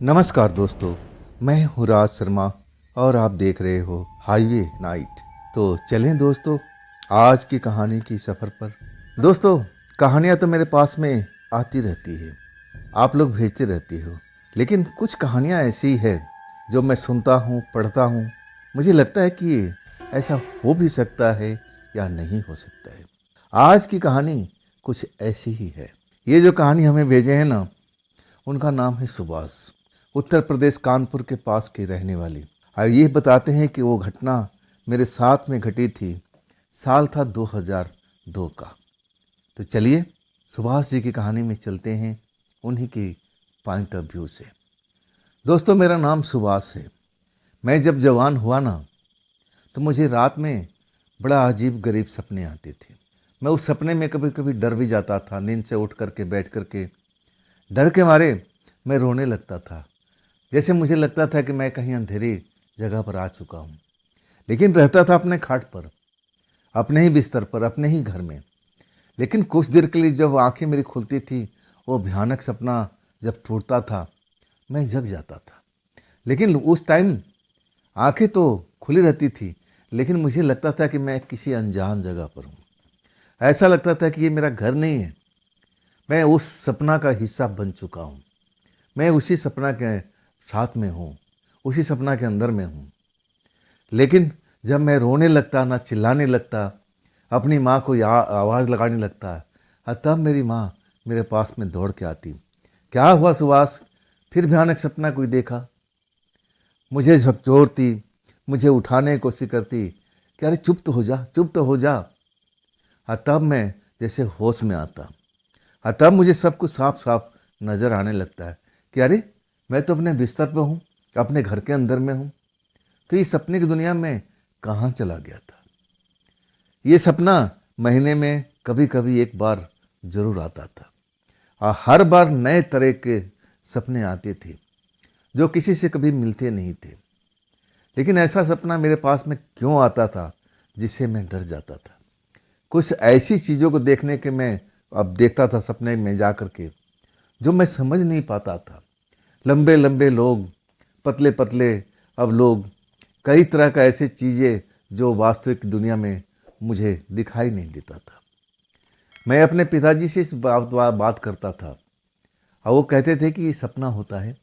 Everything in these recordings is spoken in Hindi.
नमस्कार दोस्तों, मैं हूँ राज शर्मा और आप देख रहे हो हाईवे नाइट। तो चलें दोस्तों आज की कहानी की सफ़र पर। दोस्तों, कहानियाँ तो मेरे पास में आती रहती है, आप लोग भेजते रहती हो, लेकिन कुछ कहानियाँ ऐसी है जो मैं सुनता हूँ, पढ़ता हूँ, मुझे लगता है कि ऐसा हो भी सकता है या नहीं हो सकता है। आज की कहानी कुछ ऐसी ही है। ये जो कहानी हमें भेजे हैं ना, उनका नाम है सुभाष। उत्तर प्रदेश कानपुर के पास की रहने वाली। और ये बताते हैं कि वो घटना मेरे साथ में घटी थी। साल था 2002 का। तो चलिए सुभाष जी की कहानी में चलते हैं, उन्हीं की पॉइंट ऑफ व्यू से। दोस्तों, मेरा नाम सुभाष है। मैं जब जवान हुआ ना, तो मुझे रात में बड़ा अजीब गरीब सपने आते थे। मैं उस सपने में कभी कभी डर भी जाता था। नींद से उठ करके बैठ करके डर के मारे मैं रोने लगता था। जैसे मुझे लगता था कि मैं कहीं अंधेरी जगह पर आ चुका हूँ। लेकिन रहता था अपने खाट पर, अपने ही बिस्तर पर, अपने ही घर में। लेकिन कुछ देर के लिए जब आंखें मेरी खुलती थी, वो भयानक सपना जब टूटता था, मैं जग जाता था। लेकिन उस टाइम आंखें तो खुली रहती थी, लेकिन मुझे लगता था कि मैं किसी अनजान जगह पर हूँ। ऐसा लगता था कि ये मेरा घर नहीं है, मैं उस सपना का हिस्सा बन चुका हूँ। मैं उसी सपना के साथ में हूँ, उसी सपना के अंदर में हूँ। लेकिन जब मैं रोने लगता, ना चिल्लाने लगता, अपनी माँ को आवाज़ लगाने लगता, तब मेरी माँ मेरे पास में दौड़ के आती। क्या हुआ सुभाष, फिर भयानक सपना कोई देखा? मुझे झकझोरती, मुझे उठाने की कोशिश करती कि अरे चुप तो हो जा, चुप तो हो जा। तब मैं जैसे होश में आता। तब मुझे सब कुछ साफ साफ नज़र आने लगता है कि अरे मैं तो अपने बिस्तर पर हूँ, अपने घर के अंदर में हूँ। तो ये सपने की दुनिया में कहाँ चला गया था? ये सपना महीने में कभी कभी एक बार जरूर आता था। और हर बार नए तरह के सपने आते थे जो किसी से कभी मिलते नहीं थे। लेकिन ऐसा सपना मेरे पास में क्यों आता था जिससे मैं डर जाता था? कुछ ऐसी चीज़ों को देखने के मैं अब देखता था सपने में जा कर के, जो मैं समझ नहीं पाता था। लंबे लंबे लोग, पतले पतले अब लोग, कई तरह का ऐसे चीज़ें जो वास्तविक दुनिया में मुझे दिखाई नहीं देता था। मैं अपने पिताजी से इस बात करता था, और वो कहते थे कि ये सपना होता है,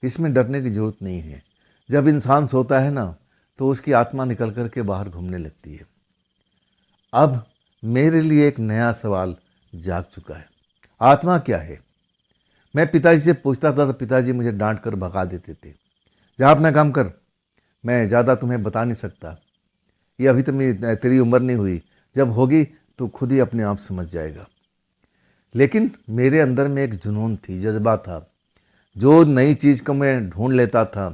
इसमें डरने की ज़रूरत नहीं है। जब इंसान सोता है ना, तो उसकी आत्मा निकल कर के बाहर घूमने लगती है। अब मेरे लिए एक नया सवाल जाग चुका है, आत्मा क्या है? मैं पिताजी से पूछता था तो पिताजी मुझे डांट कर भगा देते थे। जा अपना काम कर, मैं ज़्यादा तुम्हें बता नहीं सकता, ये अभी तो तेरी उम्र नहीं हुई, जब होगी तो खुद ही अपने आप समझ जाएगा। लेकिन मेरे अंदर में एक जुनून थी, जज्बा था। जो नई चीज़ को मैं ढूंढ लेता था,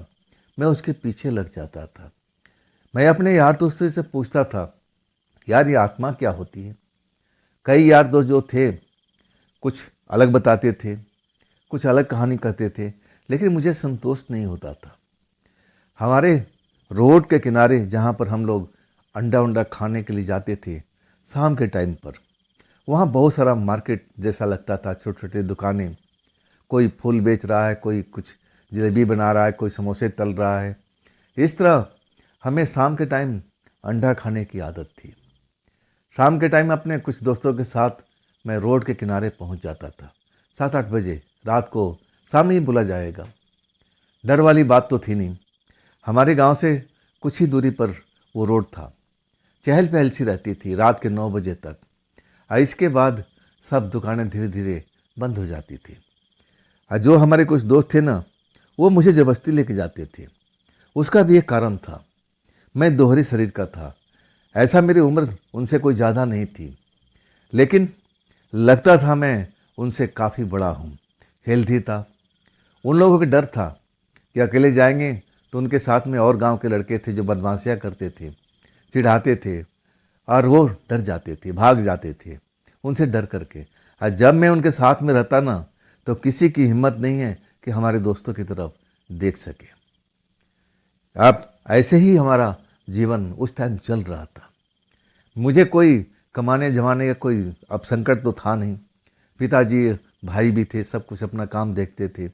मैं उसके पीछे लग जाता था। मैं अपने यार दोस्तों से पूछता था, यार ये आत्मा क्या होती है? कई यार दोस्त जो थे, कुछ अलग बताते थे, कुछ अलग कहानी कहते थे, लेकिन मुझे संतोष नहीं होता था। हमारे रोड के किनारे जहाँ पर हम लोग अंडा उंडा खाने के लिए जाते थे शाम के टाइम पर, वहाँ बहुत सारा मार्केट जैसा लगता था, छोटे छोटे दुकानें, कोई फूल बेच रहा है, कोई कुछ जलेबी बना रहा है, कोई समोसे तल रहा है। इस तरह हमें शाम के टाइम अंडा खाने की आदत थी। शाम के टाइम अपने कुछ दोस्तों के साथ मैं रोड के किनारे पहुंच जाता था। 7-8 बजे रात को, शाम ही बुला जाएगा। डर वाली बात तो थी नहीं। हमारे गांव से कुछ ही दूरी पर वो रोड था। चहल पहल सी रहती थी रात के 9 बजे तक। और इसके बाद सब दुकानें धीरे धीरे बंद हो जाती थी। और जो हमारे कुछ दोस्त थे ना, वो मुझे ज़बरदस्ती लेके जाते थे। उसका भी एक कारण था, मैं दोहरे शरीर का था। ऐसा मेरी उम्र उनसे कोई ज़्यादा नहीं थी, लेकिन लगता था मैं उनसे काफ़ी बड़ा हूँ, हेल्दी था। उन लोगों को डर था कि अकेले जाएंगे तो उनके साथ में और गांव के लड़के थे जो बदमाशियाँ करते थे, चिढ़ाते थे, और वो डर जाते थे, भाग जाते थे उनसे डर करके। और जब मैं उनके साथ में रहता ना, तो किसी की हिम्मत नहीं है कि हमारे दोस्तों की तरफ देख सके। अब ऐसे ही हमारा जीवन उस टाइम चल रहा था। मुझे कोई कमाने जमाने का कोई अब संकट तो था नहीं। पिताजी, भाई भी थे, सब कुछ अपना काम देखते थे।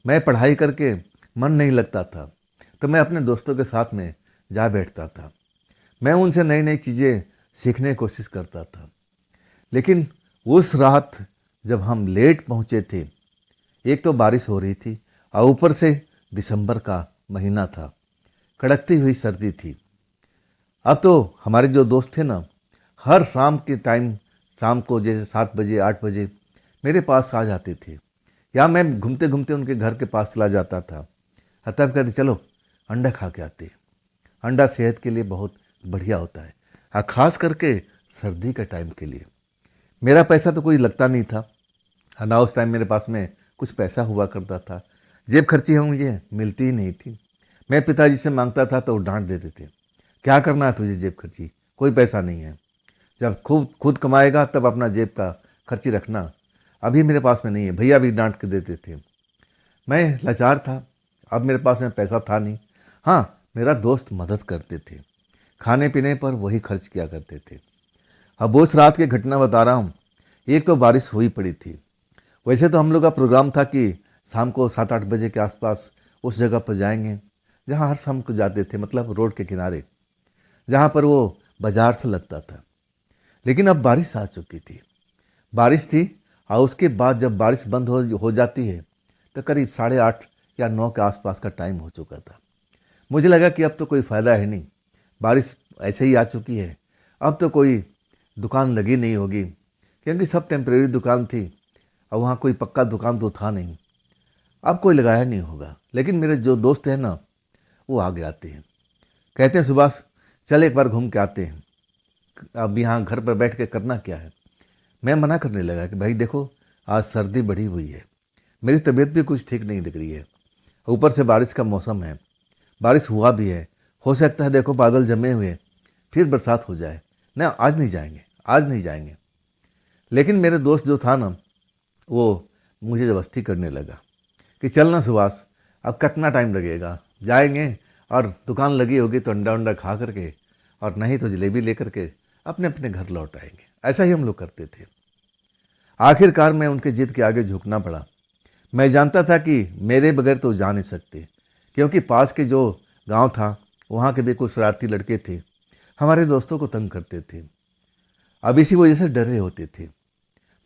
मैं पढ़ाई करके मन नहीं लगता था तो मैं अपने दोस्तों के साथ में जा बैठता था। मैं उनसे नई नई चीज़ें सीखने की कोशिश करता था। लेकिन उस रात जब हम लेट पहुँचे थे, एक तो बारिश हो रही थी और ऊपर से दिसंबर का महीना था, कड़कती हुई सर्दी थी। अब तो हमारे जो दोस्त थे ना, हर शाम के टाइम, शाम को जैसे 7 बजे 8 बजे मेरे पास आ जाते थे, या मैं घूमते घूमते उनके घर के पास चला जाता था। तब कहते चलो अंडा खा के आते हैं, अंडा सेहत के लिए बहुत बढ़िया होता है, हाँ खास करके सर्दी के टाइम के लिए। मेरा पैसा तो कोई लगता नहीं था, ना उस टाइम मेरे पास में कुछ पैसा हुआ करता था, जेब खर्ची है मुझे मिलती ही नहीं थी। मैं पिताजी से मांगता था तो वो डांट देते थे, क्या करना है तुझे जेब खर्ची, कोई पैसा नहीं है, जब खुद कमाएगा तब अपना जेब का खर्ची रखना, अभी मेरे पास में नहीं है, भैया भी डांट के देते थे। मैं लाचार था, अब मेरे पास में पैसा था नहीं। हाँ, मेरा दोस्त मदद करते थे, खाने पीने पर वही खर्च किया करते थे। अब उस रात की घटना बता रहा हूँ। एक तो बारिश हुई पड़ी थी, वैसे तो हम लोग का प्रोग्राम था कि शाम को 7-8 बजे के आसपास उस जगह पर जाएंगे जहाँ हर शाम को जाते थे, मतलब रोड के किनारे, जहाँ पर वो बाजार से लगता था। लेकिन अब बारिश आ चुकी थी, बारिश थी, और उसके बाद जब बारिश बंद हो जाती है तो करीब 8:30 या 9 के आसपास का टाइम हो चुका था। मुझे लगा कि अब तो कोई फ़ायदा है नहीं, बारिश ऐसे ही आ चुकी है, अब तो कोई दुकान लगी नहीं होगी, क्योंकि सब टेम्परेरी दुकान थी और वहाँ कोई पक्का दुकान तो था नहीं, अब कोई लगाया नहीं होगा। लेकिन मेरे जो दोस्त हैं ना, वो आगे आते हैं, कहते हैं सुभाष चल एक बार घूम के आते हैं, अब यहाँ घर पर बैठ के करना क्या है। मैं मना करने लगा कि भाई देखो आज सर्दी बढ़ी हुई है, मेरी तबीयत भी कुछ ठीक नहीं दिख रही है, ऊपर से बारिश का मौसम है, बारिश हुआ भी है, हो सकता है देखो बादल जमे हुए फिर बरसात हो जाए ना, आज नहीं जाएंगे, आज नहीं जाएंगे। लेकिन मेरे दोस्त जो था ना, वो मुझे ज़बरदस्ती करने लगा कि चलना सुभाष, अब कितना टाइम लगेगा, जाएंगे और दुकान लगी होगी तो अंडा अंडा खा करके, और नहीं तो जलेबी लेकर के अपने अपने घर लौट आएंगे। ऐसा ही हम लोग करते थे। आखिरकार मैं उनके जिद के आगे झुकना पड़ा। मैं जानता था कि मेरे बगैर तो जा नहीं सकते, क्योंकि पास के जो गांव था वहाँ के भी कुछ शरारती लड़के थे, हमारे दोस्तों को तंग करते थे, अब इसी वजह से डरे होते थे।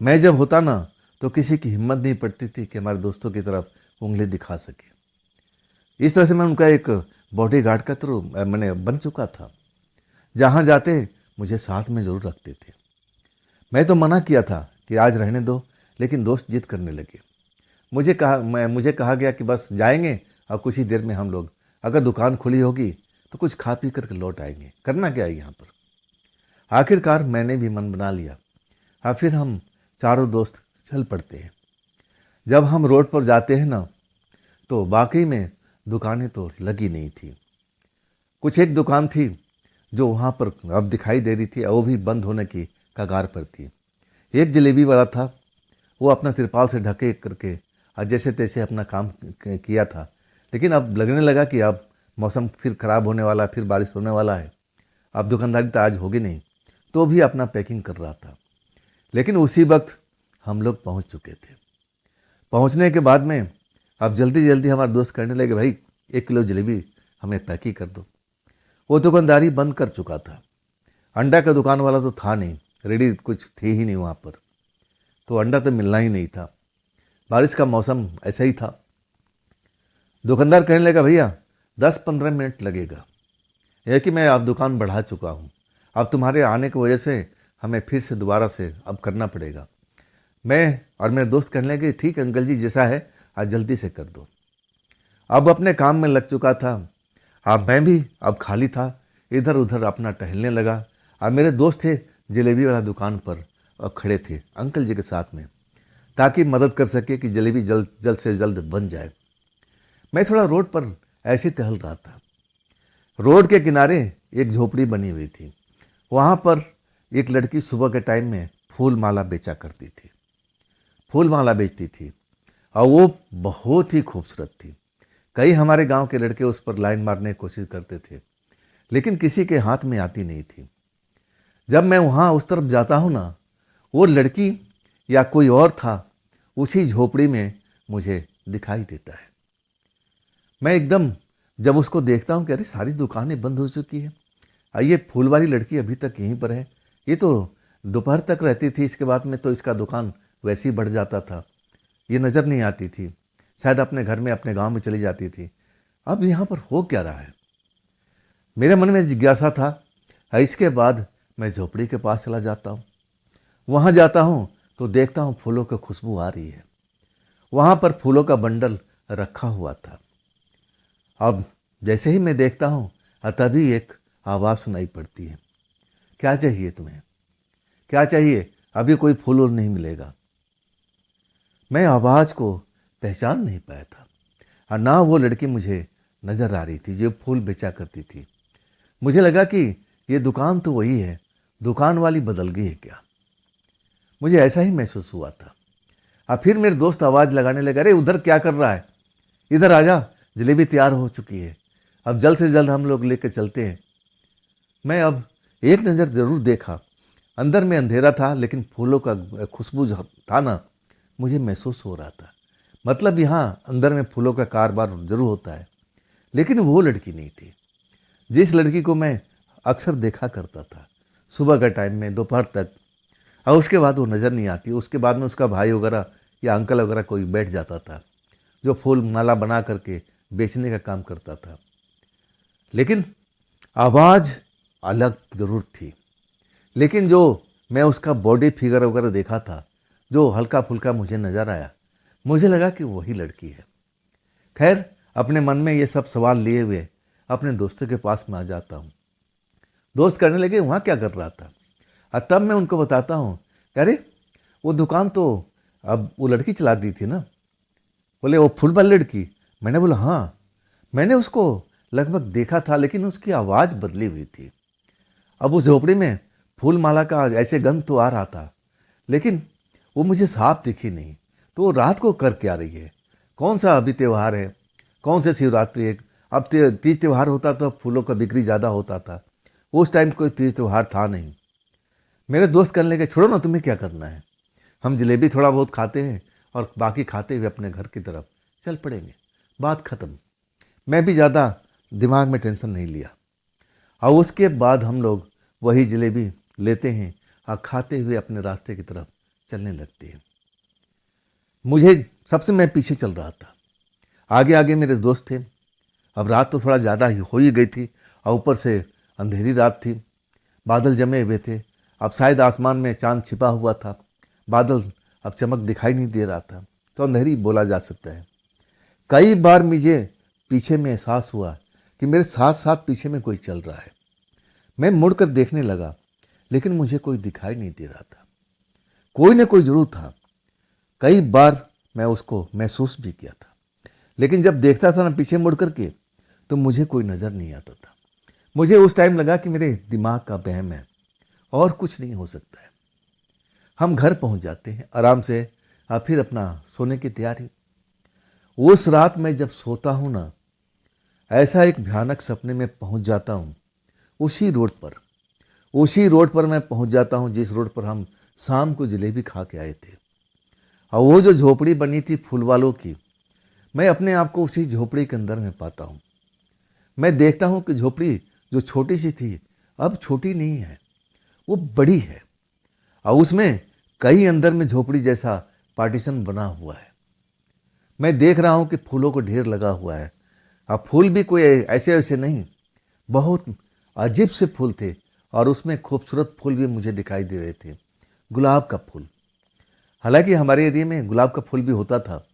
मैं जब होता ना तो किसी की हिम्मत नहीं पड़ती थी कि हमारे दोस्तों की तरफ उंगली दिखा सके। इस तरह से मैं उनका एक बॉडी गार्ड का तो मैंने बन चुका था, जहाँ जाते मुझे साथ में ज़रूर रखते थे। मैं तो मना किया था कि आज रहने दो, लेकिन दोस्त जिद करने लगे। मुझे कहा गया कि बस जाएंगे और कुछ ही देर में हम लोग, अगर दुकान खुली होगी तो कुछ खा पी करके लौट आएंगे, करना क्या है यहाँ पर। आखिरकार मैंने भी मन बना लिया और फिर हम चारों दोस्त चल पड़ते हैं। जब हम रोड पर जाते हैं ना, तो वाकई में दुकानें तो लगी नहीं थी। कुछ एक दुकान थी जो वहाँ पर अब दिखाई दे रही थी, और वो भी बंद होने की कगार पर थी। एक जलेबी वाला था, वो अपना तिरपाल से ढके करके और जैसे तैसे अपना काम किया था। लेकिन अब लगने लगा कि अब मौसम फिर ख़राब होने वाला, फिर बारिश होने वाला है, अब दुकानदारी तो आज होगी नहीं, तो भी अपना पैकिंग कर रहा था। लेकिन उसी वक्त हम लोग पहुँच चुके थे। पहुँचने के बाद में अब जल्दी जल्दी हमारे दोस्त कहने लगे, भाई 1 किलो जलेबी हमें पैक ही कर दो। वो दुकानदारी बंद कर चुका था, अंडा का दुकान वाला तो था नहीं, रेडी कुछ थे ही नहीं वहाँ पर, तो अंडा तो मिलना ही नहीं था। बारिश का मौसम ऐसा ही था। दुकानदार कहने लगा, भैया 10-15 मिनट लगेगा, यह कि मैं अब दुकान बढ़ा चुका हूँ, अब तुम्हारे आने की वजह से हमें फिर से दोबारा से अब करना पड़ेगा। मैं और मेरे दोस्त कहने लगे, ठीक अंकल जी, जैसा है आज जल्दी से कर दो। अब अपने काम में लग चुका था, अब मैं भी अब खाली था, इधर उधर अपना टहलने लगा। अब मेरे दोस्त थे जलेबी वाला दुकान पर और खड़े थे अंकल जी के साथ में, ताकि मदद कर सके कि जलेबी जल्द से जल्द बन जाए। मैं थोड़ा रोड पर ऐसे टहल रहा था। रोड के किनारे एक झोपड़ी बनी हुई थी, वहाँ पर एक लड़की सुबह के टाइम में फूल माला बेचा करती थी, फूल माला बेचती थी, और वो बहुत ही खूबसूरत थी। कई हमारे गांव के लड़के उस पर लाइन मारने की कोशिश करते थे, लेकिन किसी के हाथ में आती नहीं थी। जब मैं वहाँ उस तरफ जाता हूँ ना, वो लड़की या कोई और था उसी झोपड़ी में मुझे दिखाई देता है। मैं एकदम जब उसको देखता हूँ कि अरे सारी दुकानें बंद हो चुकी है, ये फूल वाली लड़की अभी तक यहीं पर है, ये तो दोपहर तक रहती थी, इसके बाद में तो इसका दुकान वैसे ही बढ़ जाता था, ये नज़र नहीं आती थी, शायद अपने घर में अपने गांव में चली जाती थी, अब यहाँ पर हो क्या रहा है। मेरे मन में जिज्ञासा था। इसके बाद मैं झोपड़ी के पास चला जाता हूँ, वहाँ जाता हूँ तो देखता हूँ फूलों की खुशबू आ रही है, वहाँ पर फूलों का बंडल रखा हुआ था। अब जैसे ही मैं देखता हूँ तभी एक आवाज़ सुनाई पड़ती है, क्या चाहिए तुम्हें, क्या चाहिए, अभी कोई फूल और नहीं मिलेगा। मैं आवाज़ को पहचान नहीं पाया था और ना वो लड़की मुझे नज़र आ रही थी जो फूल बेचा करती थी। मुझे लगा कि ये दुकान तो वही है, दुकान वाली बदल गई है क्या, मुझे ऐसा ही महसूस हुआ था। और फिर मेरे दोस्त आवाज़ लगाने लगे, अरे उधर क्या कर रहा है, इधर आजा, जलेबी तैयार हो चुकी है, अब जल्द से जल्द हम लोग लेकर चलते हैं। मैं अब एक नज़र ज़रूर देखा, अंदर में अंधेरा था लेकिन फूलों का खुशबू जो था ना, मुझे महसूस हो रहा था। मतलब यहाँ अंदर में फूलों का कारोबार ज़रूर होता है, लेकिन वो लड़की नहीं थी जिस लड़की को मैं अक्सर देखा करता था सुबह का टाइम में दोपहर तक, और उसके बाद वो नज़र नहीं आती। उसके बाद में उसका भाई वगैरह या अंकल वगैरह कोई बैठ जाता था जो फूल माला बना करके बेचने का काम करता था। लेकिन आवाज़ अलग ज़रूर थी, लेकिन जो मैं उसका बॉडी फिगर वगैरह देखा था, जो हल्का फुल्का मुझे नज़र आया, मुझे लगा कि वही लड़की है। खैर, अपने मन में ये सब सवाल लिए हुए अपने दोस्तों के पास में आ जाता हूँ। दोस्त करने लगे वहाँ क्या कर रहा था, और तब मैं उनको बताता हूँ, अरे वो दुकान तो अब वो लड़की चलाती थी ना। बोले वो फूल वाली लड़की। मैंने बोला हाँ, मैंने उसको लगभग देखा था लेकिन उसकी आवाज़ बदली हुई थी। अब उस झोपड़ी में फूल माला का ऐसे गंध तो आ रहा था, लेकिन वो मुझे साफ दिखी नहीं। तो वो रात को कर क्या रही है, कौन सा अभी त्यौहार है, कौन से शिवरात्रि है। अब तीज त्यौहार होता तो फूलों का बिक्री ज़्यादा होता था, उस टाइम कोई तीज त्यौहार था नहीं। मेरे दोस्त करने लगे, छोड़ो ना, तुम्हें क्या करना है, हम जलेबी थोड़ा बहुत खाते हैं और बाकी खाते हुए अपने घर की तरफ चल पड़ेंगे, बात ख़त्म। मैं भी ज़्यादा दिमाग में टेंशन नहीं लिया, और उसके बाद हम लोग वही जलेबी लेते हैं और खाते हुए अपने रास्ते की तरफ चलने लगते हैं। मुझे सबसे मैं पीछे चल रहा था, आगे आगे मेरे दोस्त थे। अब रात तो थोड़ा ज़्यादा हो ही गई थी और ऊपर से अंधेरी रात थी, बादल जमे हुए थे। अब शायद आसमान में चांद छिपा हुआ था, बादल अब चमक दिखाई नहीं दे रहा था, तो अंधेरी बोला जा सकता है। कई बार मुझे पीछे में एहसास हुआ कि मेरे साथ साथ पीछे में कोई चल रहा है। मैं मुड़कर देखने लगा, लेकिन मुझे कोई दिखाई नहीं दे रहा था। कोई ना कोई जरूर था, कई बार मैं उसको महसूस भी किया था, लेकिन जब देखता था ना पीछे मुड़ करके, तो मुझे कोई नज़र नहीं आता था। मुझे उस टाइम लगा कि मेरे दिमाग का वहम है और कुछ नहीं हो सकता है। हम घर पहुंच जाते हैं आराम से, और फिर अपना सोने की तैयारी। उस रात मैं जब सोता हूँ ना, ऐसा एक भयानक सपने में पहुंच जाता हूँ। उसी रोड पर मैं पहुंच जाता हूँ जिस रोड पर हम शाम को जलेबी खा के आए थे। और वो जो झोपड़ी बनी थी फूल वालों की, मैं अपने आप को उसी झोपड़ी के अंदर में पाता हूँ। मैं देखता हूँ कि झोपड़ी जो छोटी सी थी अब छोटी नहीं है, वो बड़ी है, और उसमें कई अंदर में झोपड़ी जैसा पार्टीशन बना हुआ है। मैं देख रहा हूँ कि फूलों को ढेर लगा हुआ है, और फूल भी कोई ऐसे ऐसे नहीं, बहुत अजीब से फूल थे, और उसमें खूबसूरत फूल भी मुझे दिखाई दे रहे थे। गुलाब का फूल, हालांकि हमारे एरिया में गुलाब का फूल भी होता था,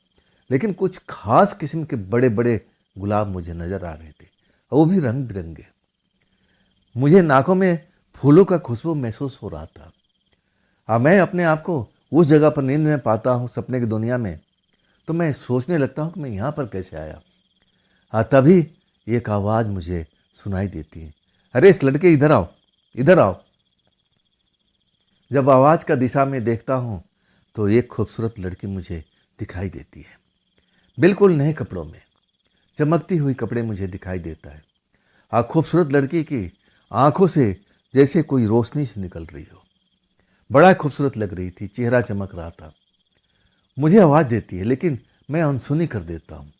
लेकिन कुछ खास किस्म के बड़े बड़े गुलाब मुझे नज़र आ रहे थे, और वो भी रंग बिरंगे। मुझे नाकों में फूलों का खुशबू महसूस हो रहा था, और मैं अपने आप को उस जगह पर नींद में पाता हूँ सपने की दुनिया में। तो मैं सोचने लगता हूँ कि मैं यहाँ पर कैसे आया। हाँ, तभी एक आवाज़ मुझे सुनाई देती है, अरे इस लड़के इधर आओ, इधर आओ। जब आवाज़ का दिशा में देखता हूँ तो एक खूबसूरत लड़की मुझे दिखाई देती है, बिल्कुल नए कपड़ों में, चमकती हुई कपड़े मुझे दिखाई देता है। खूबसूरत लड़की की आंखों से जैसे कोई रोशनी से निकल रही हो, बड़ा खूबसूरत लग रही थी, चेहरा चमक रहा था। मुझे आवाज़ देती है, लेकिन मैं अनसुनी कर देता हूँ।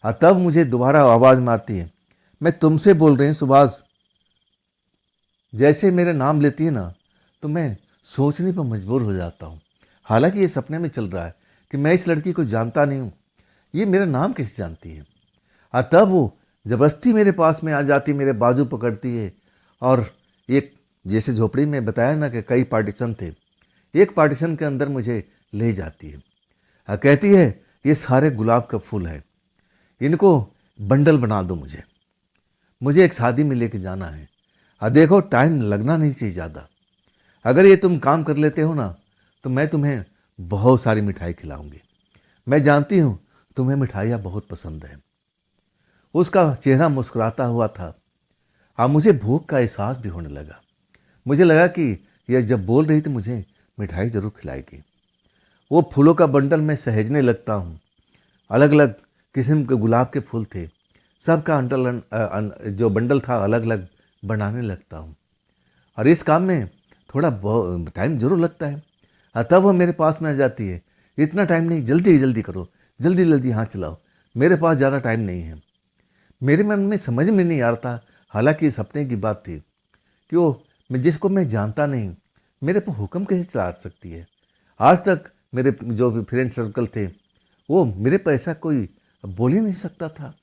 तब मुझे दोबारा आवाज़ मारती है, मैं तुमसे बोल रही हूँ सुभाष। जैसे मेरा नाम लेती है ना तो मैं सोचने पर मजबूर हो जाता हूँ। हालांकि ये सपने में चल रहा है कि मैं इस लड़की को जानता नहीं हूँ, ये मेरा नाम कैसे जानती है। तब वो जबरदस्ती मेरे पास में आ जाती, मेरे बाजू पकड़ती है और एक, जैसे झोपड़ी में बताया ना कि कई पार्टीशन थे, एक पार्टीशन के अंदर मुझे ले जाती है। कहती है ये सारे गुलाब का फूल है, इनको बंडल बना दो, मुझे एक शादी में लेके जाना है। देखो टाइम लगना नहीं चाहिए ज़्यादा, अगर ये तुम काम कर लेते हो ना तो मैं तुम्हें बहुत सारी मिठाई खिलाऊंगी। मैं जानती हूँ तुम्हें मिठाइयाँ बहुत पसंद है। उसका चेहरा मुस्कुराता हुआ था। मुझे भूख का एहसास भी होने लगा। मुझे लगा कि यह जब बोल रही थी मुझे मिठाई जरूर खिलाएगी। वो फूलों का बंडल मैं सहेजने लगता हूँ। अलग अलग किस्म के गुलाब के फूल थे, सबका जो बंडल था अलग अलग बनाने लगता हूँ। और इस काम में थोड़ा टाइम जरूर लगता है। तब वो मेरे पास में आ जाती है, इतना टाइम नहीं, जल्दी जल्दी करो, जल्दी जल्दी हाथ चलाओ, मेरे पास ज़्यादा टाइम नहीं है। मेरे मन में समझ में नहीं आ रहा था, हालांकि सपने की बात थी, कि वो जिसको मैं जानता नहीं मेरे पर हुक्म कैसे चला सकती है। आज तक मेरे जो भी फ्रेंड सर्कल थे वो मेरे पर ऐसा कोई बोल ही नहीं सकता था।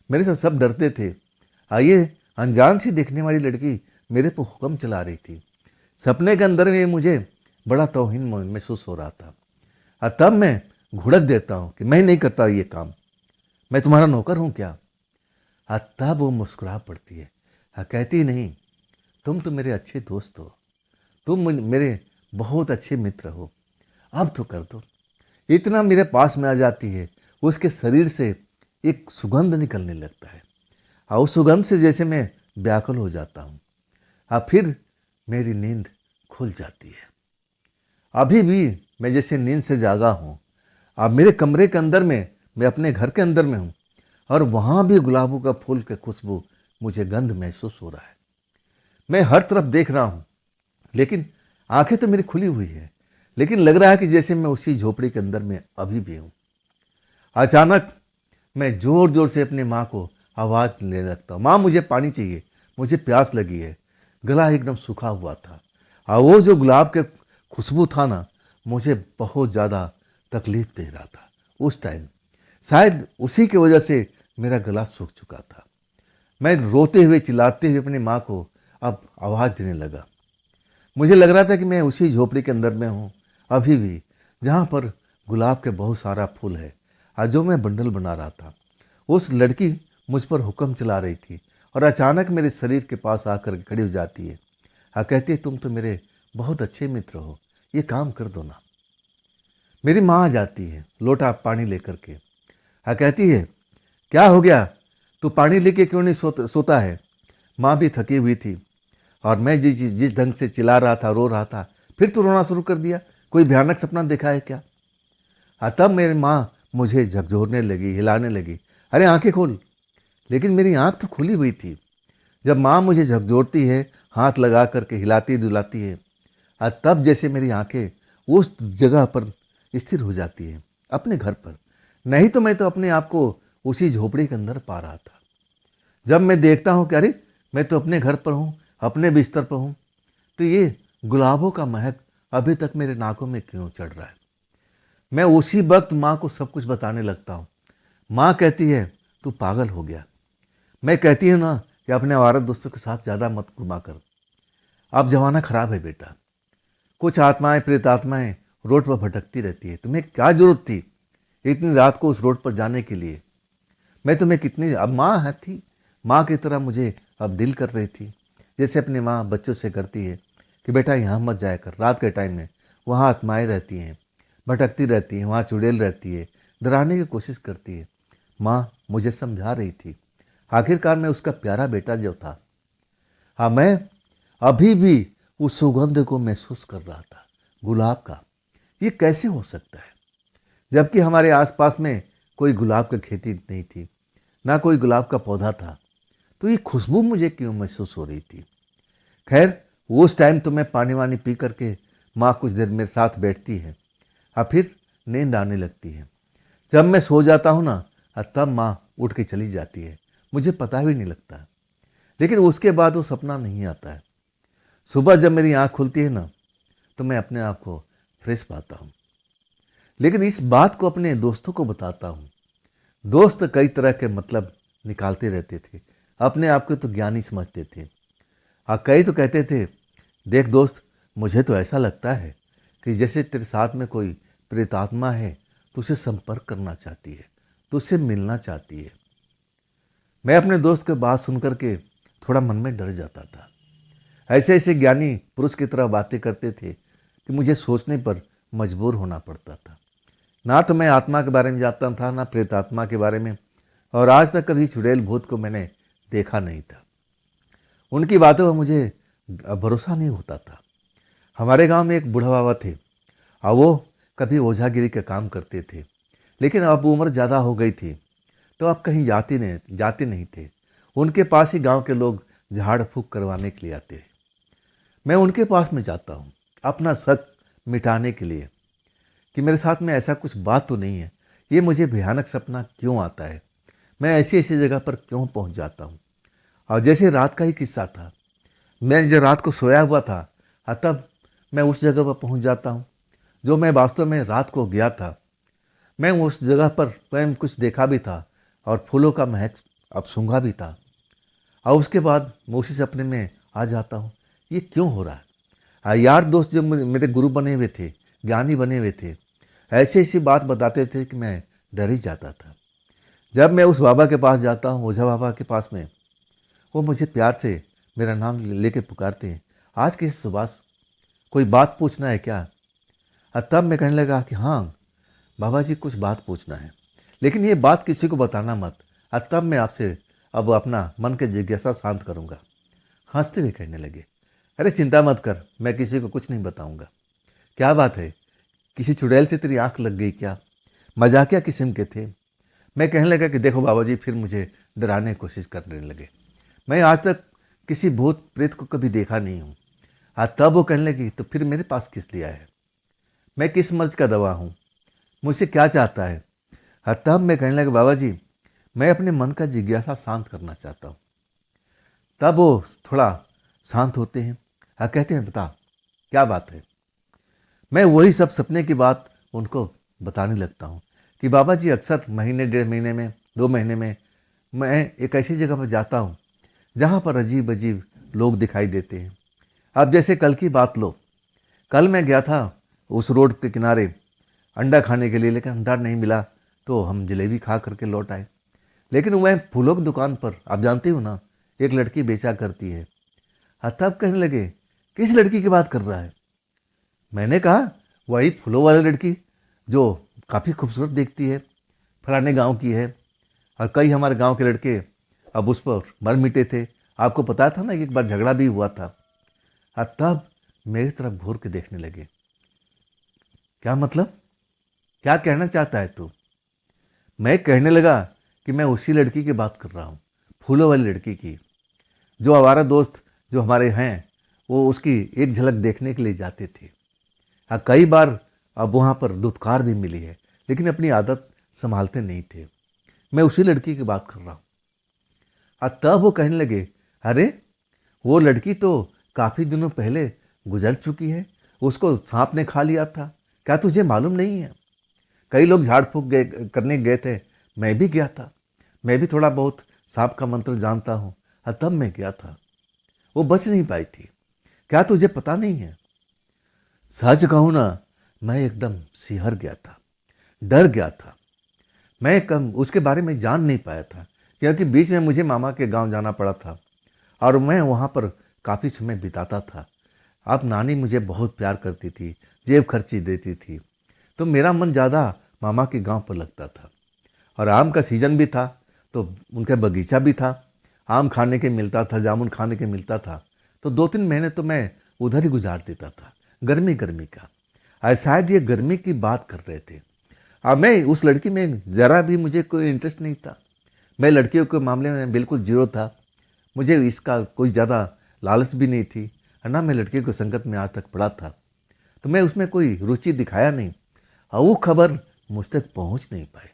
मेरे से सब डरते थे। ये अनजान सी दिखने वाली लड़की मेरे पर हुक्म चला रही थी। सपने के अंदर में मुझे बड़ा तौहीन महसूस हो रहा था। तब मैं घुड़क देता हूँ कि मैं नहीं करता ये काम, मैं तुम्हारा नौकर हूँ क्या। तब वो मुस्कुरा पड़ती है। कहती नहीं, तुम तो मेरे अच्छे दोस्त हो, तुम मेरे बहुत अच्छे मित्र हो, अब तो कर दो। इतना मेरे पास में आ जाती है, उसके शरीर से एक सुगंध निकलने लगता है और उस सुगंध से जैसे मैं व्याकुल हो जाता हूँ। फिर मेरी नींद खुल जाती है। अभी भी मैं जैसे नींद से जागा हूँ। अब मेरे कमरे के अंदर में, मैं अपने घर के अंदर में हूँ और वहाँ भी गुलाबों का फूल के खुशबू, मुझे गंध महसूस हो रहा है। मैं हर तरफ देख रहा हूँ, लेकिन आंखें तो मेरी खुली हुई है, लेकिन लग रहा है कि जैसे मैं उसी झोपड़ी के अंदर में अभी भी हूँ। अचानक मैं जोर जोर से अपने माँ को आवाज़ देने लगता हूँ, माँ मुझे पानी चाहिए, मुझे प्यास लगी है। गला एकदम सूखा हुआ था और वो जो गुलाब के खुशबू था ना, मुझे बहुत ज़्यादा तकलीफ दे रहा था उस टाइम। शायद उसी की वजह से मेरा गला सूख चुका था। मैं रोते हुए चिल्लाते हुए अपनी माँ को अब आवाज़ देने लगा। मुझे लग रहा था कि मैं उसी झोपड़ी के अंदर में हूँ अभी भी, जहाँ पर गुलाब के बहुत सारा फूल है और जो मैं बंडल बना रहा था। उस लड़की मुझ पर हुक्म चला रही थी और अचानक मेरे शरीर के पास आकर खड़ी हो जाती है। कहती है, तुम तो मेरे बहुत अच्छे मित्र हो, ये काम कर दो ना। मेरी माँ आ जाती है लोटा पानी लेकर के। कहती है, क्या हो गया, तू पानी लेके क्यों नहीं सोता है। माँ भी थकी हुई थी और मैं जिस ढंग से चिल्ला रहा था, रो रहा था, फिर तू रोना शुरू कर दिया, कोई भयानक सपना देखा है क्या। तब मेरी माँ मुझे झकझोरने लगी, हिलाने लगी, अरे आंखें खोल। लेकिन मेरी आंख तो खुली हुई थी। जब माँ मुझे झकझोरती है, हाथ लगा करके हिलाती डुलाती है, तब जैसे मेरी आंखें उस जगह पर स्थिर हो जाती है, अपने घर पर। नहीं तो मैं तो अपने आप को उसी झोपड़ी के अंदर पा रहा था। जब मैं देखता हूँ कि अरे मैं तो अपने घर पर हूँ, अपने बिस्तर पर हूँ, तो ये गुलाबों का महक अभी तक मेरे नाकों में क्यों चढ़ रहा है। मैं उसी वक्त माँ को सब कुछ बताने लगता हूँ। माँ कहती है, तू पागल हो गया। मैं कहती हूँ ना कि अपने आवारा दोस्तों के साथ ज़्यादा मत घुमा कर, अब जमाना खराब है बेटा। कुछ आत्माएं, प्रेत आत्माएं रोड पर भटकती रहती है, तुम्हें क्या जरूरत थी इतनी रात को उस रोड पर जाने के लिए। मैं तुम्हें कितनी, अब माँ है थी, माँ की तरह मुझे अब दिल कर रही थी, जैसे अपनी माँ बच्चों से करती है कि बेटा यहाँ मत जाया कर, रात के टाइम में वहाँ आत्माएं रहती हैं, भटकती रहती हैं, वहाँ चुड़ैल रहती है, डराने की कोशिश करती है। माँ मुझे समझा रही थी। आखिरकार मैं उसका प्यारा बेटा जो था। हाँ, मैं अभी भी उस सुगंध को महसूस कर रहा था, गुलाब का। ये कैसे हो सकता है, जबकि हमारे आसपास में कोई गुलाब की खेती नहीं थी, ना कोई गुलाब का पौधा था, तो ये खुशबू मुझे क्यों महसूस हो रही थी। खैर उस टाइम तो मैं पानी वानी पी करके, माँ कुछ देर मेरे साथ बैठती है और फिर नींद आने लगती है। जब मैं सो जाता हूँ ना, और तब माँ उठ के चली जाती है, मुझे पता भी नहीं लगता। लेकिन उसके बाद वो सपना नहीं आता है। सुबह जब मेरी आँख खुलती है ना, तो मैं अपने आप को फ्रेश पाता हूँ। लेकिन इस बात को अपने दोस्तों को बताता हूँ। दोस्त कई तरह के मतलब निकालते रहते थे, अपने आप को तो ज्ञानी समझते थे। कई तो कहते थे, देख दोस्त, मुझे तो ऐसा लगता है कि जैसे तेरे साथ में कोई प्रेतात्मा है, तुझसे संपर्क करना चाहती है, तुझसे मिलना चाहती है। मैं अपने दोस्त की बात सुन करके थोड़ा मन में डर जाता था। ऐसे ऐसे ज्ञानी पुरुष की तरह बातें करते थे कि मुझे सोचने पर मजबूर होना पड़ता था। ना तो मैं आत्मा के बारे में जानता था, ना प्रेतात्मा के बारे में, और आज तक कभी चुड़ैल भूत को मैंने देखा नहीं था। उनकी बातों पर मुझे भरोसा नहीं होता था। हमारे गांव में एक बूढ़ा बाबा थे, और वो कभी ओझागिरी का काम करते थे। लेकिन अब उम्र ज़्यादा हो गई थी, तो अब कहीं जाते नहीं थे। उनके पास ही गांव के लोग झाड़ फूँक करवाने के लिए आते हैं। मैं उनके पास में जाता हूँ अपना शक मिटाने के लिए कि मेरे साथ में ऐसा कुछ बात तो नहीं है, ये मुझे भयानक सपना क्यों आता है, मैं ऐसी ऐसी जगह पर क्यों पहुँच जाता हूँ। और जैसे रात का ही किस्सा था, मैं जब रात को सोया हुआ था, तब मैं उस जगह पर पहुँच जाता हूँ जो मैं वास्तव में रात को गया था। मैं उस जगह पर स्वयं कुछ देखा भी था और फूलों का महक अब सूंघा भी था। और उसके बाद मैं उसी सपने में आ जाता हूँ, ये क्यों हो रहा है। यार दोस्त जो मेरे गुरु बने हुए थे, ज्ञानी बने हुए थे, ऐसी ऐसी बात बताते थे कि मैं डर ही जाता था। जब मैं उस बाबा के पास जाता हूँ, ओझा बाबा के पास में, वो मुझे प्यार से मेरा नाम लेके पुकारते हैं, आज के सुभाष कोई बात पूछना है क्या। तब मैं कहने लगा कि हाँ बाबा जी, कुछ बात पूछना है, लेकिन ये बात किसी को बताना मत। तब मैं आपसे अब अपना मन के जिज्ञासा शांत करूँगा। हंसते हुए कहने लगे, अरे चिंता मत कर, मैं किसी को कुछ नहीं बताऊँगा। क्या बात है, किसी चुड़ैल से तेरी आंख लग गई क्या। मजाकिया किस्म के थे। मैं कहने लगा कि देखो बाबा जी, फिर मुझे डराने की कोशिश करने लगे। मैं आज तक किसी भूत प्रेत को कभी देखा नहीं हूँ। तब वो कहने लगी, तो फिर मेरे पास किस लिए आया है, मैं किस मर्ज का दवा हूँ, मुझसे क्या चाहता है। तब मैं कहने लगा, बाबा जी मैं अपने मन का जिज्ञासा शांत करना चाहता हूँ। तब वो थोड़ा शांत होते हैं, कहते हैं बता क्या बात है। मैं वही सब सपने की बात उनको बताने लगता हूँ कि बाबा जी अक्सर महीने, 1.5 महीने में, 2 महीने में मैं एक ऐसी जगह पर जाता हूँ जहाँ पर अजीब अजीब लोग दिखाई देते हैं। अब जैसे कल की बात लो, कल मैं गया था उस रोड के किनारे अंडा खाने के लिए, लेकिन अंडा नहीं मिला, तो हम जलेबी खा करके लौट आए। लेकिन वह फूलों की दुकान पर, आप जानते हो ना, एक लड़की बेचा करती है। तब कहने लगे, किस लड़की की बात कर रहा है। मैंने कहा, वही फूलों वाली लड़की जो काफ़ी खूबसूरत दिखती है, फलाने गांव की है, और कई हमारे गांव के लड़के अब उस पर मर मिटे थे। आपको पता था ना, एक बार झगड़ा भी हुआ था। तब मेरी तरफ घूर के देखने लगे, क्या मतलब, क्या कहना चाहता है तू। मैं कहने लगा कि मैं उसी लड़की की बात कर रहा हूँ, फूलों वाली लड़की की, जो हमारा दोस्त जो हमारे हैं, वो उसकी एक झलक देखने के लिए जाते थे। कई बार अब वहाँ पर दुत्कार भी मिली है, लेकिन अपनी आदत संभालते नहीं थे। मैं उसी लड़की की बात कर रहा हूँ। तब वो कहने लगे, अरे वो लड़की तो काफ़ी दिनों पहले गुजर चुकी है, उसको सांप ने खा लिया था, क्या तुझे मालूम नहीं है। कई लोग झाड़ फूँक करने गए थे, मैं भी गया था, मैं भी थोड़ा बहुत सांप का मंत्र जानता हूँ। तब मैं गया था, वो बच नहीं पाई थी, क्या तुझे पता नहीं है। सच कहूँ ना, मैं एकदम सिहर गया था, डर गया था। मैं कम उसके बारे में जान नहीं पाया था, क्योंकि बीच में मुझे मामा के गांव जाना पड़ा था और मैं वहाँ पर काफ़ी समय बिताता था। अब नानी मुझे बहुत प्यार करती थी, जेब खर्ची देती थी, तो मेरा मन ज़्यादा मामा के गांव पर लगता था। और आम का सीज़न भी था, तो उनका बगीचा भी था, आम खाने के मिलता था, जामुन खाने के मिलता था, तो 2-3 महीने तो मैं उधर ही गुजार देता था, गर्मी गर्मी का। शायद ये गर्मी की बात कर रहे थे। अब मैं उस लड़की में ज़रा भी मुझे कोई इंटरेस्ट नहीं था, मैं लड़कियों के मामले में बिल्कुल जीरो था, मुझे इसका कोई ज़्यादा लालच भी नहीं थी, ना मैं लड़की को संगत में आज तक पड़ा था, तो मैं उसमें कोई रुचि दिखाया नहीं, और वो खबर मुझ तक पहुँच नहीं पाई।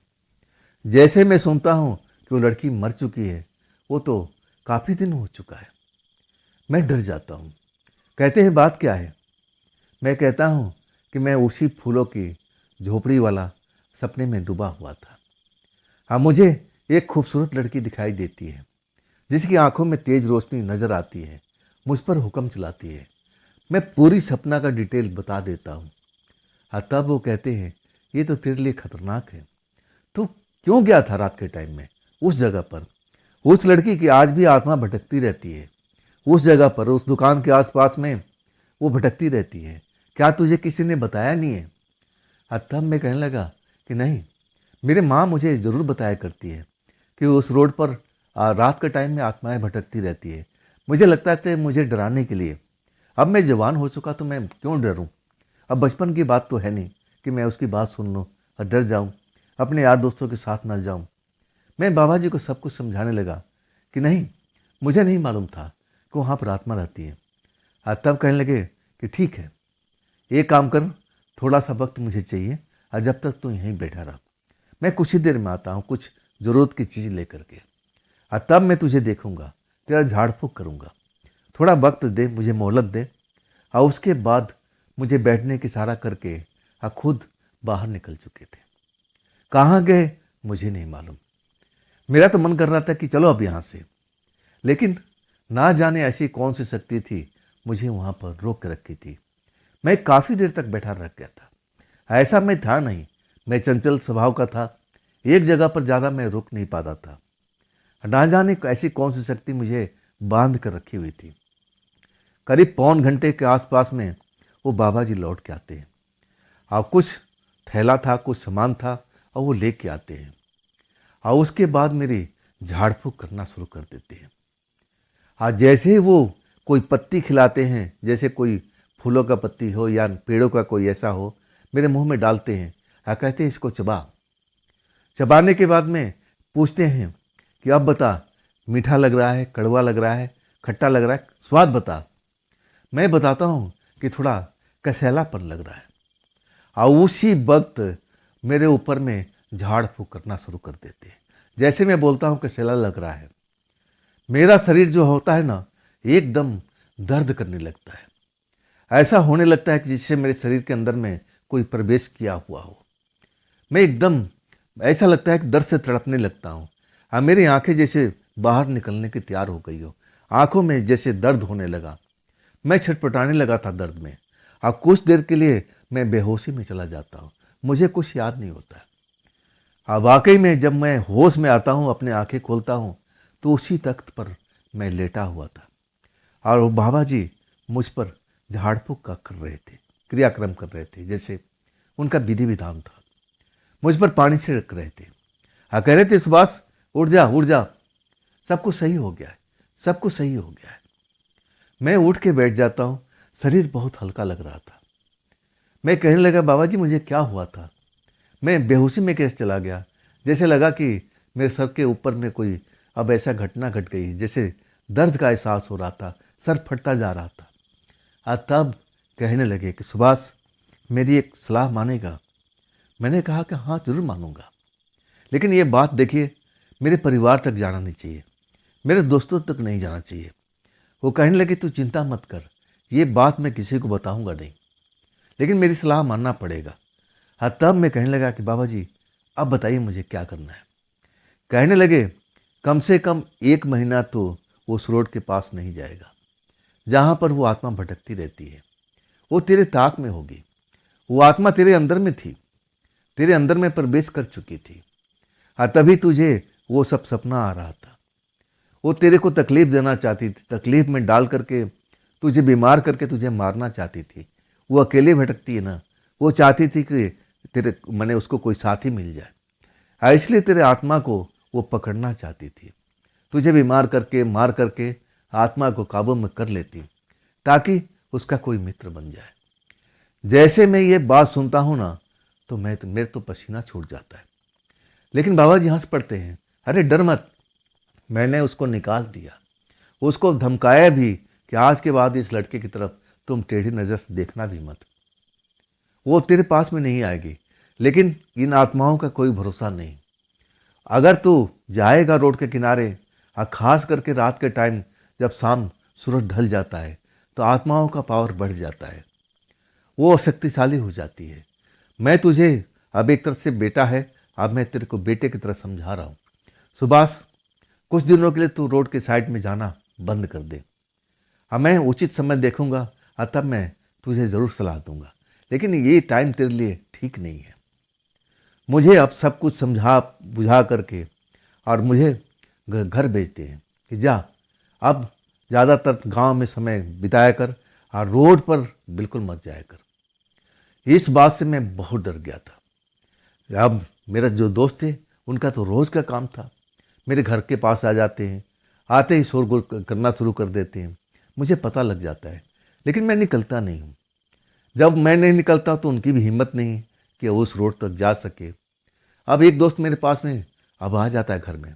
जैसे मैं सुनता हूँ कि वो लड़की मर चुकी है, वो तो काफ़ी दिन हो चुका है, मैं डर जाता हूँ। कहते हैं बात क्या है? मैं कहता हूँ कि मैं उसी फूलों की झोपड़ी वाला सपने में डूबा हुआ था। हाँ, मुझे एक खूबसूरत लड़की दिखाई देती है जिसकी आंखों में तेज रोशनी नजर आती है, मुझ पर हुक्म चलाती है। मैं पूरी सपना का डिटेल बता देता हूँ। हाँ, तब वो कहते हैं ये तो तेरे लिए खतरनाक है। तो क्यों गया था रात के टाइम में उस जगह पर? उस लड़की की आज भी आत्मा भटकती रहती है उस जगह पर, उस दुकान के आसपास में वो भटकती रहती है। क्या तुझे किसी ने बताया नहीं है? तब मैं कहने लगा कि नहीं, मेरे माँ मुझे ज़रूर बताया करती है कि उस रोड पर रात के टाइम में आत्माएं भटकती रहती है। मुझे लगता है मुझे डराने के लिए। अब मैं जवान हो चुका तो मैं क्यों डरूं? अब बचपन की बात तो है नहीं कि मैं उसकी बात सुन लूँ और डर जाऊं, अपने यार दोस्तों के साथ ना जाऊं। मैं बाबा जी को सब कुछ समझाने लगा कि नहीं, मुझे नहीं मालूम था कि वहाँ पर आत्मा रहती है। तब कहने लगे कि ठीक है, एक काम कर, थोड़ा सा वक्त मुझे चाहिए और जब तक तू यहीं बैठा रहा, मैं कुछ ही देर में आता हूँ कुछ ज़रूरत की चीज़ लेकर के। तब मैं तुझे देखूंगा, तेरा झाड़ फूँक करूँगा। थोड़ा वक्त दे, मुझे मोहलत दे। और उसके बाद मुझे बैठने की इशारा करके खुद बाहर निकल चुके थे। कहाँ गए मुझे नहीं मालूम। मेरा तो मन कर रहा था कि चलो अब यहाँ से, लेकिन ना जाने ऐसी कौन सी शक्ति थी मुझे वहाँ पर रोक के रखी थी। मैं काफ़ी देर तक बैठा रह गया था। ऐसा मैं था नहीं, मैं चंचल स्वभाव का था, एक जगह पर ज़्यादा मैं रुक नहीं पाता था। ना जाने ऐसी कौन सी शक्ति मुझे बांध कर रखी हुई थी। करीब पौन घंटे के आसपास में वो बाबा जी लौट के आते हैं और कुछ थैला था, कुछ सामान था और वो ले के आते हैं और उसके बाद मेरी झाड़ फूँक करना शुरू कर देते हैं। जैसे ही वो कोई पत्ती खिलाते हैं, जैसे कोई फूलों का पत्ती हो या पेड़ों का कोई ऐसा हो, मेरे मुंह में डालते हैं और कहते हैं इसको चबा। चबाने के बाद में पूछते हैं कि अब बता, मीठा लग रहा है, कड़वा लग रहा है, खट्टा लग रहा है, स्वाद बता। मैं बताता हूँ कि थोड़ा कसैलापन लग रहा है और उसी वक्त मेरे ऊपर में झाड़ फूँक करना शुरू कर देते हैं। जैसे मैं बोलता हूँ कसैला लग रहा है, मेरा शरीर जो होता है ना, एकदम दर्द करने लगता है। ऐसा होने लगता है कि जिससे मेरे शरीर के अंदर में कोई प्रवेश किया हुआ हो। मैं एकदम, ऐसा लगता है कि दर्द से तड़पने लगता हूँ। मेरी आंखें जैसे बाहर निकलने की तैयार हो गई हो, आंखों में जैसे दर्द होने लगा। मैं छटपटाने लगा था दर्द में और कुछ देर के लिए मैं बेहोशी में चला जाता हूँ, मुझे कुछ याद नहीं होता। वाकई में जब मैं होश में आता हूँ, अपने आंखें खोलता हूँ, तो उसी तख्त पर मैं लेटा हुआ था और वो बाबा जी मुझ पर झाड़ फूँक का कर रहे थे, क्रियाक्रम कर रहे थे, जैसे उनका विधि विधान था। मुझ पर पानी छिड़क रहे थे। कह रहे थे सुभाष उठ जा उठ जा, सब कुछ सही हो गया है, सब कुछ सही हो गया है। मैं उठ के बैठ जाता हूँ, शरीर बहुत हल्का लग रहा था। मैं कहने लगा बाबा जी मुझे क्या हुआ था? मैं बेहोशी में कैसे चला गया? जैसे लगा कि मेरे सर के ऊपर में कोई अब ऐसा घटना घट गई, जैसे दर्द का एहसास हो रहा था, सर फटता जा रहा था। तब कहने लगे कि सुभाष मेरी एक सलाह मानेगा? मैंने कहा कि हाँ जरूर मानूंगा, लेकिन ये बात देखिए मेरे परिवार तक जाना नहीं चाहिए, मेरे दोस्तों तक नहीं जाना चाहिए। वो कहने लगे तू चिंता मत कर, ये बात मैं किसी को बताऊंगा नहीं, लेकिन मेरी सलाह मानना पड़ेगा। तब मैं कहने लगा कि बाबा जी अब बताइए मुझे क्या करना है। कहने लगे कम से कम 1 महीना तो वो उस रोड के पास नहीं जाएगा जहाँ पर वो आत्मा भटकती रहती है। वो तेरे ताक में होगी, वो आत्मा तेरे अंदर में थी, तेरे अंदर में प्रवेश कर चुकी थी। तभी तुझे वो सब सपना आ रहा था। वो तेरे को तकलीफ देना चाहती थी, तकलीफ में डाल करके तुझे बीमार करके तुझे मारना चाहती थी। वो अकेले भटकती है ना, वो चाहती थी कि तेरे मैंने उसको कोई साथी मिल जाए, इसलिए तेरे आत्मा को वो पकड़ना चाहती थी। तुझे बीमार करके मार करके आत्मा को काबू में कर लेती ताकि उसका कोई मित्र बन जाए। जैसे मैं ये बात सुनता हूँ ना, तो मेरे तो पसीना छूट जाता है। लेकिन बाबा जी हंस पड़ते हैं, अरे डर मत। मैंने उसको निकाल दिया, उसको धमकाया भी कि आज के बाद इस लड़के की तरफ तुम टेढ़ी नज़र से देखना भी मत, वो तेरे पास में नहीं आएगी। लेकिन इन आत्माओं का कोई भरोसा नहीं, अगर तू जाएगा रोड के किनारे और ख़ास करके रात के टाइम जब शाम सूरज ढल जाता है तो आत्माओं का पावर बढ़ जाता है, वो शक्तिशाली हो जाती है। मैं तुझे अब एक तरह से बेटा है, अब मैं तेरे को बेटे की तरह समझा रहा हूँ। सुभाष, कुछ दिनों के लिए तू रोड के साइड में जाना बंद कर दे। अब मैं उचित समय देखूंगा और तब मैं तुझे ज़रूर सलाह दूंगा, लेकिन ये टाइम तेरे लिए ठीक नहीं है। मुझे अब सब कुछ समझा बुझा करके और मुझे घर भेजते हैं कि जा अब ज़्यादातर गांव में समय बिताया कर और रोड पर बिल्कुल मत जाया कर। इस बात से मैं बहुत डर गया था। अब मेरा जो दोस्त थे उनका तो रोज़ का काम था, मेरे घर के पास आ जाते हैं, आते ही शोरगुल करना शुरू कर देते हैं। मुझे पता लग जाता है, लेकिन मैं निकलता नहीं हूँ। जब मैं नहीं निकलता तो उनकी भी हिम्मत नहीं है कि वो उस रोड तक जा सके। अब एक दोस्त मेरे पास में अब आ जाता है घर में,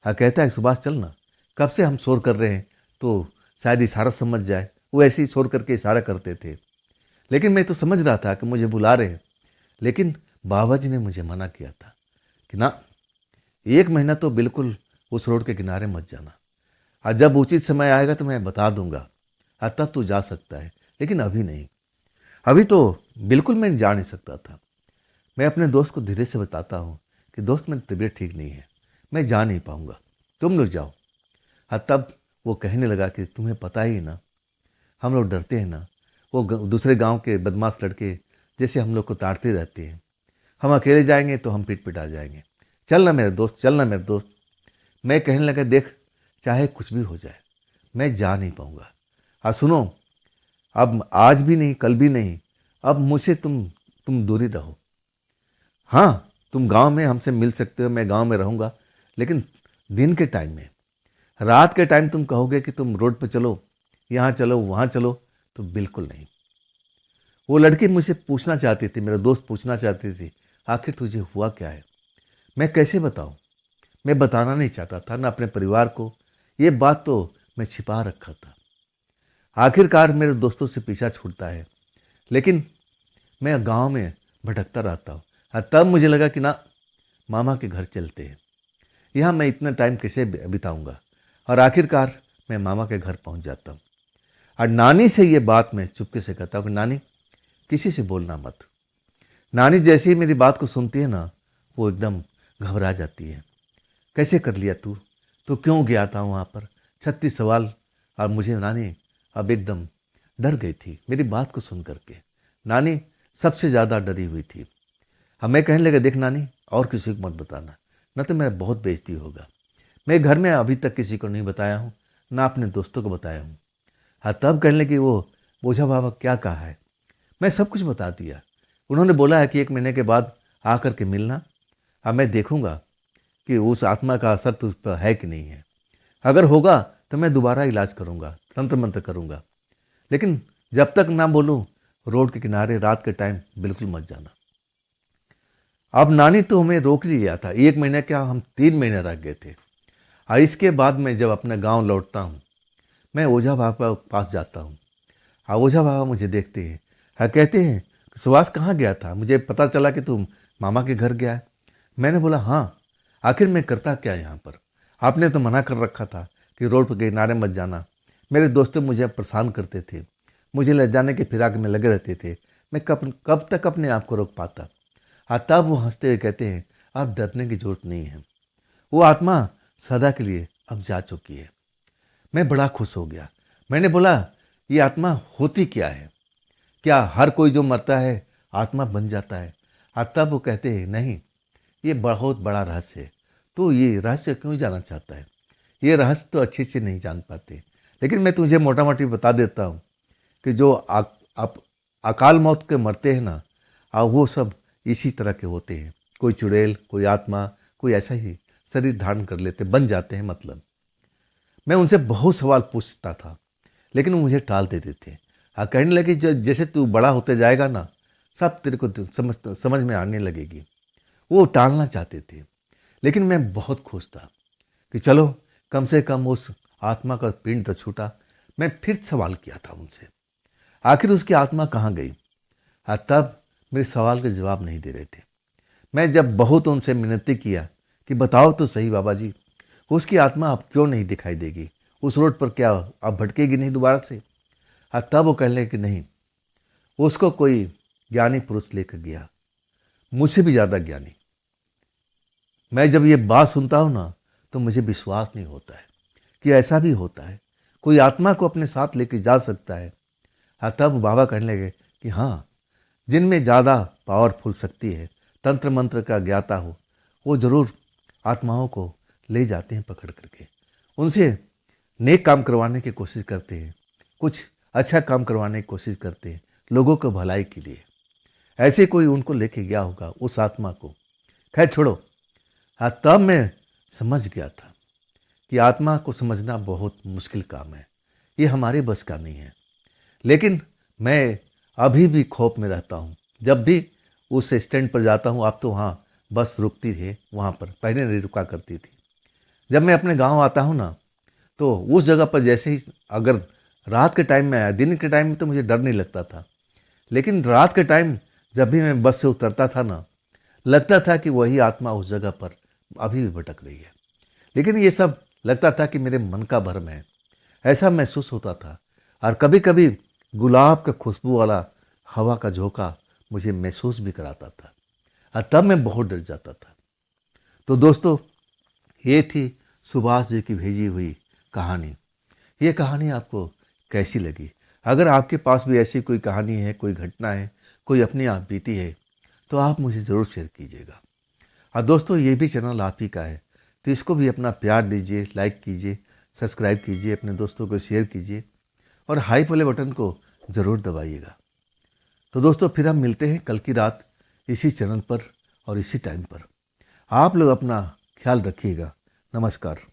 हाँ कहता है सुभाष चल ना, कब से हम शोर कर रहे हैं तो शायद इशारा समझ जाए। वो ऐसे ही शोर करके इशारा करते थे, लेकिन मैं तो समझ रहा था कि मुझे बुला रहे हैं। लेकिन बाबा जी ने मुझे मना किया था कि ना, 1 महीना तो बिल्कुल उस रोड के किनारे मत जाना, और जब उचित समय आएगा तो मैं बता दूंगा, और तब तू जा सकता है, लेकिन अभी नहीं। अभी तो बिल्कुल मैं जा नहीं सकता था। मैं अपने दोस्त को धीरे से बताता हूँ कि दोस्त मेरी तबीयत ठीक नहीं है, मैं जा नहीं पाऊँगा, तुम लोग जाओ। और तब वो कहने लगा कि तुम्हें पता ही ना, हम लोग डरते हैं ना, वो दूसरे गांव के बदमाश लड़के जैसे हम लोग को ताड़ते रहते हैं, हम अकेले जाएंगे तो हम पीट पिटा जाएंगे, चल ना मेरे दोस्त, चल ना मेरे दोस्त। मैं कहने लगा देख, चाहे कुछ भी हो जाए मैं जा नहीं पाऊँगा। और सुनो, अब आज भी नहीं, कल भी नहीं, अब मुझसे तुम दूरी रहो। हाँ, तुम गांव में हमसे मिल सकते हो, मैं गांव में रहूँगा, लेकिन दिन के टाइम में। रात के टाइम तुम कहोगे कि तुम रोड पे चलो, यहाँ चलो, वहाँ चलो, तो बिल्कुल नहीं। वो लड़की मुझसे पूछना चाहती थी, मेरा दोस्त पूछना चाहती थी, आखिर तुझे हुआ क्या है। मैं कैसे बताऊँ, मैं बताना नहीं चाहता था ना अपने परिवार को, ये बात तो मैं छिपा रखा था। आखिरकार मेरे दोस्तों से पीछा छूटता है, लेकिन मैं गांव में भटकता रहता हूँ। और तब मुझे लगा कि ना, मामा के घर चलते हैं, यहाँ मैं इतना टाइम कैसे बिताऊंगा। और आखिरकार मैं मामा के घर पहुँच जाता हूँ, और नानी से ये बात मैं चुपके से कहता हूँ कि नानी, किसी से बोलना मत। नानी जैसे ही मेरी बात को सुनती है ना, वो एकदम घबरा जाती है। कैसे कर लिया तू, तो क्यों गया था वहाँ पर, 36 सवाल। और मुझे नानी अब एकदम डर गई थी मेरी बात को सुन करके। नानी सबसे ज़्यादा डरी हुई थी। हमें कहने लगे देख नानी, और किसी को मत बताना, न तो मेरा बहुत बेइज्जती होगा। मैं घर में अभी तक किसी को नहीं बताया हूँ, ना अपने दोस्तों को बताया हूँ। हाँ, तब कहने लगी वो बोझा बाबा क्या कहा है। मैं सब कुछ बता दिया। उन्होंने बोला है कि 1 महीने के बाद आकर के मिलना, अब मैं देखूंगा कि उस आत्मा का असर तुझ पर है कि नहीं है। अगर होगा तो मैं दोबारा इलाज करूंगा, तंत्र मंत्र करूंगा, लेकिन जब तक ना बोलूं रोड के किनारे रात के टाइम बिल्कुल मत जाना। अब नानी तो हमें रोक ही लिया था, 1 महीने क्या, हम 3 महीने रह गए थे। और इसके बाद मैं जब अपने गांव लौटता हूँ, मैं ओझा बाबा के पास जाता हूँ। और ओझा बाबा मुझे देखते हैं, हाँ कहते हैं सुभाष कहाँ गया था, मुझे पता चला कि तुम मामा के घर गया है। मैंने बोला हाँ, आखिर मैं करता क्या यहाँ पर, आपने तो मना कर रखा था कि रोड पर किनारे मत जाना। मेरे दोस्त मुझे परेशान करते थे, मुझे ले जाने के फिराक में लगे रहते थे, मैं कब कब तक अपने आप को रोक पाता। और तब वो हंसते हुए कहते हैं अब डरने की जरूरत नहीं है, वो आत्मा सदा के लिए अब जा चुकी है। मैं बड़ा खुश हो गया। मैंने बोला ये आत्मा होती क्या है, क्या हर कोई जो मरता है आत्मा बन जाता है। और तब वो कहते हैं नहीं, ये बहुत बड़ा रहस्य है, तो ये रहस्य क्यों जानना चाहता है, ये रहस्य तो अच्छे से नहीं जान पाते। लेकिन मैं तुझे मोटा मोटी बता देता हूँ कि जो अकाल मौत के मरते हैं ना, वो सब इसी तरह के होते हैं। कोई चुड़ैल, कोई आत्मा, कोई ऐसा ही शरीर धारण कर लेते, बन जाते हैं। मतलब मैं उनसे बहुत सवाल पूछता था, लेकिन वो मुझे टाल देते थे। कहने लगे जो जैसे तू बड़ा होते जाएगा ना, सब तेरे को समझ में आने लगेगी। वो टालना चाहते थे, लेकिन मैं बहुत खुश था कि चलो कम से कम उस आत्मा का पिंड तो छूटा। मैं फिर सवाल किया था उनसे, आखिर उसकी आत्मा कहाँ गई। तब मेरे सवाल के जवाब नहीं दे रहे थे। मैं जब बहुत उनसे मिन्नतें किया कि बताओ तो सही बाबा जी, उसकी आत्मा अब क्यों नहीं दिखाई देगी? उस रोड पर क्या अब भटकेगी नहीं दोबारा से? हाँ, तब वो कह ले कि नहीं, उसको कोई ज्ञानी पुरुष लेकर गया, मुझसे भी ज़्यादा ज्ञानी। मैं जब ये बात सुनता हूँ ना, तो मुझे विश्वास नहीं होता है कि ऐसा भी होता है, कोई आत्मा को अपने साथ लेके जा सकता है। हाँ, तब बाबा कहने लगे कि हाँ, जिनमें ज़्यादा पावरफुल शक्ति है, तंत्र मंत्र का ज्ञाता हो, वो ज़रूर आत्माओं को ले जाते हैं पकड़ करके, उनसे नेक काम करवाने की कोशिश करते हैं, कुछ अच्छा काम करवाने की कोशिश करते हैं लोगों को भलाई के लिए। ऐसे कोई उनको लेके गया होगा उस आत्मा को। खैर छोड़ो। हाँ, तब मैं समझ गया था कि आत्मा को समझना बहुत मुश्किल काम है, ये हमारे बस का नहीं है। लेकिन मैं अभी भी खौफ में रहता हूँ। जब भी उस स्टैंड पर जाता हूँ, अब तो हाँ बस रुकती है वहाँ पर, पहले नहीं रुका करती थी। जब मैं अपने गांव आता हूँ ना, तो उस जगह पर जैसे ही, अगर रात के टाइम में आया, दिन के टाइम में तो मुझे डर नहीं लगता था, लेकिन रात के टाइम जब भी मैं बस से उतरता था ना, लगता था कि वही आत्मा उस जगह पर अभी भी भटक रही है। लेकिन ये सब लगता था कि मेरे मन का भ्रम है, ऐसा महसूस होता था। और कभी कभी गुलाब का खुशबू वाला हवा का झोंका मुझे महसूस भी कराता था, और तब मैं बहुत डर जाता था। तो दोस्तों, ये थी सुभाष जी की भेजी हुई कहानी। ये कहानी आपको कैसी लगी? अगर आपके पास भी ऐसी कोई कहानी है, कोई घटना है, कोई अपनी आप बीती है, तो आप मुझे ज़रूर शेयर कीजिएगा। और दोस्तों, ये भी चैनल आप ही का है, तो इसको भी अपना प्यार दीजिए, लाइक कीजिए, सब्सक्राइब कीजिए, अपने दोस्तों को शेयर कीजिए, और हाइप वाले बटन को ज़रूर दबाइएगा। तो दोस्तों, फिर हम मिलते हैं कल की रात इसी चैनल पर और इसी टाइम पर। आप लोग अपना ख्याल रखिएगा। नमस्कार।